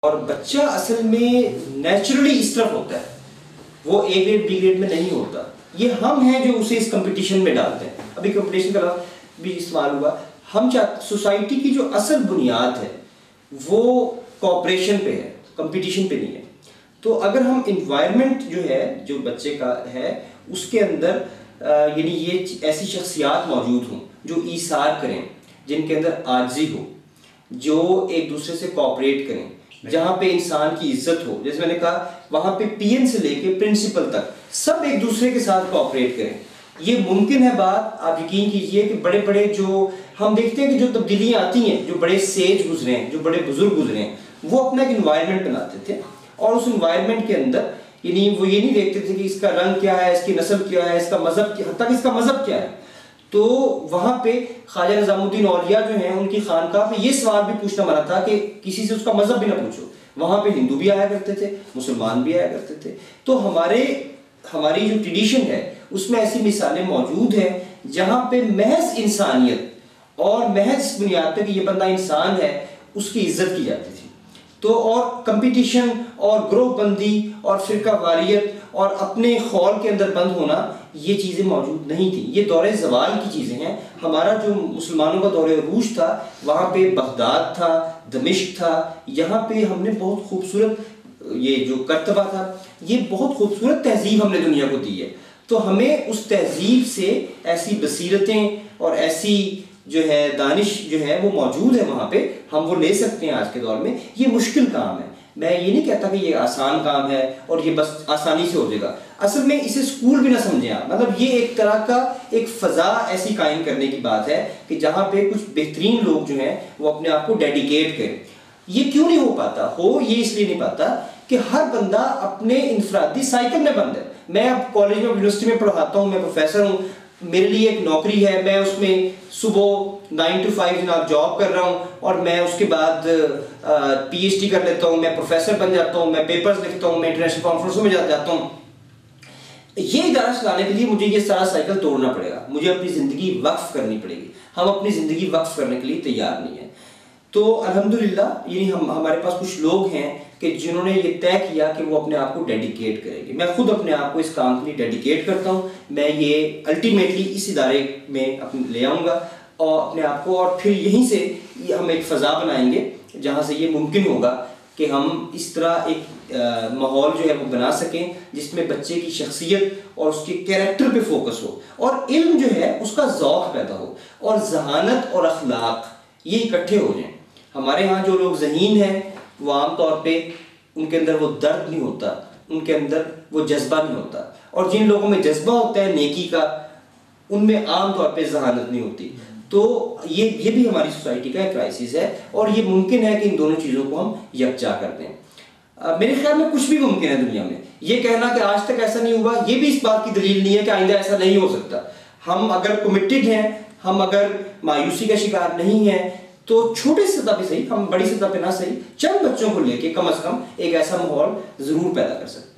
اور بچہ اصل میں نیچرلی اس طرف ہوتا ہے، وہ اے گریڈ بی گریڈ میں نہیں ہوتا. یہ ہم ہیں جو اسے اس کمپٹیشن میں ڈالتے ہیں. ابھی کمپٹیشن کا بھی استعمال ہوا. ہم سوسائٹی کی جو اصل بنیاد ہے وہ کوآپریشن پہ ہے، کمپٹیشن پہ نہیں ہے. تو اگر ہم انوائرمنٹ جو ہے جو بچے کا ہے اس کے اندر یعنی یہ ایسی شخصیات موجود ہوں جو ایثار کریں، جن کے اندر عاجزی ہو، جو ایک دوسرے سے کوآپریٹ کریں، جہاں پہ انسان کی عزت ہو. جیسے میں نے کہا وہاں پہ پی این سے لے کے پرنسپل تک سب ایک دوسرے کے ساتھ کوآپریٹ کریں. یہ ممکن ہے بات. آپ یقین کیجئے کہ بڑے بڑے جو ہم دیکھتے ہیں کہ جو تبدیلیاں آتی ہیں، جو بڑے سیج گزرے ہیں، جو بڑے بزرگ گزرے ہیں، وہ اپنا ایک انوائرمنٹ بناتے تھے اور اس انوائرمنٹ کے اندر یعنی وہ یہ نہیں دیکھتے تھے کہ اس کا رنگ کیا ہے، اس کی نسل کیا ہے، اس کا مذہب کیا، حتیٰ کہ اس کا مذہب کیا ہے. تو وہاں پہ خواجہ نظام الدین اولیاء جو ہیں ان کی خانقاہ پہ یہ سوال بھی پوچھنا منع تھا کہ کسی سے اس کا مذہب بھی نہ پوچھو. وہاں پہ ہندو بھی آیا کرتے تھے، مسلمان بھی آیا کرتے تھے. تو ہماری جو ٹریڈیشن ہے اس میں ایسی مثالیں موجود ہیں جہاں پہ محض انسانیت اور محض بنیاد پہ کہ یہ بندہ انسان ہے اس کی عزت کی جاتی تھی. تو اور کمپٹیشن اور گروہ بندی اور فرقہ واریت اور اپنے خول کے اندر بند ہونا یہ چیزیں موجود نہیں تھیں. یہ دور زوال کی چیزیں ہیں. ہمارا جو مسلمانوں کا دور عروج تھا وہاں پہ بغداد تھا، دمشق تھا. یہاں پہ ہم نے بہت خوبصورت یہ جو کرتبہ تھا، یہ بہت خوبصورت تہذیب ہم نے دنیا کو دی ہے. تو ہمیں اس تہذیب سے ایسی بصیرتیں اور ایسی جو ہے دانش جو ہے وہ موجود ہے وہاں پہ، ہم وہ لے سکتے ہیں آج کے دور میں. یہ مشکل کام ہے. میں یہ نہیں کہتا کہ یہ آسان کام ہے اور یہ بس آسانی سے ہو جائے گا. اصل میں اسے اسکول بھی نہ سمجھیں آپ. مطلب یہ ایک طرح کا ایک فضا ایسی قائم کرنے کی بات ہے کہ جہاں پہ کچھ بہترین لوگ جو ہیں وہ اپنے آپ کو ڈیڈیکیٹ کریں. یہ کیوں نہیں ہو پاتا؟ یہ اس لیے نہیں پاتا کہ ہر بندہ اپنے انفرادی سائیکل میں بند ہے. میں اب کالج میں یونیورسٹی میں پڑھاتا ہوں، میں پروفیسر ہوں، میرے لیے ایک نوکری ہے، میں اس میں صبح 9 to 5 جناب جاب کر رہا ہوں اور میں اس کے بعد پی ایچ ڈی کر لیتا ہوں، میں پروفیسر بن جاتا ہوں، میں پیپرز لکھتا ہوں، میں انٹرنیشنل کانفرنسوں میں جاتا ہوں. یہ ادارہ چلانے کے لیے مجھے یہ سارا سائیکل توڑنا پڑے گا، مجھے اپنی زندگی وقف کرنی پڑے گی. ہم اپنی زندگی وقف کرنے کے لیے تیار نہیں ہیں. تو الحمدللہ یعنی ہمارے پاس کچھ لوگ ہیں کہ جنہوں نے یہ طے کیا کہ وہ اپنے آپ کو ڈیڈیکیٹ کریں گے. میں خود اپنے آپ کو اس کام کے لیے ڈیڈیکیٹ کرتا ہوں. میں یہ الٹیمیٹلی اس ادارے میں لے آؤں گا اور اپنے آپ کو، اور پھر یہیں سے ہم ایک فضا بنائیں گے جہاں سے یہ ممکن ہوگا کہ ہم اس طرح ایک ماحول جو ہے وہ بنا سکیں جس میں بچے کی شخصیت اور اس کے کیریکٹر پہ فوکس ہو اور علم جو ہے اس کا ذوق پیدا ہو اور ذہانت اور اخلاق یہ اکٹھے ہو جائیں. ہمارے ہاں جو لوگ ذہین ہیں وہ عام طور پہ ان کے اندر وہ درد نہیں ہوتا، ان کے اندر وہ جذبہ نہیں ہوتا. اور جن لوگوں میں جذبہ ہوتا ہے نیکی کا ان میں عام طور پہ ذہانت نہیں ہوتی. تو یہ بھی ہماری سوسائٹی کا ایک کرائسس ہے اور یہ ممکن ہے کہ ان دونوں چیزوں کو ہم یکجا کر دیں. میرے خیال میں کچھ بھی ممکن ہے دنیا میں. یہ کہنا کہ آج تک ایسا نہیں ہوا یہ بھی اس بات کی دلیل نہیں ہے کہ آئندہ ایسا نہیں ہو سکتا. ہم اگر کمیٹڈ ہیں، ہم اگر مایوسی کا شکار نہیں ہیں تو چھوٹے سطح پہ صحیح، ہم بڑی سطح پہ نہ صحیح، چند بچوں کو لے کے کم از کم ایک ایسا ماحول ضرور پیدا کر سکتے ہیں.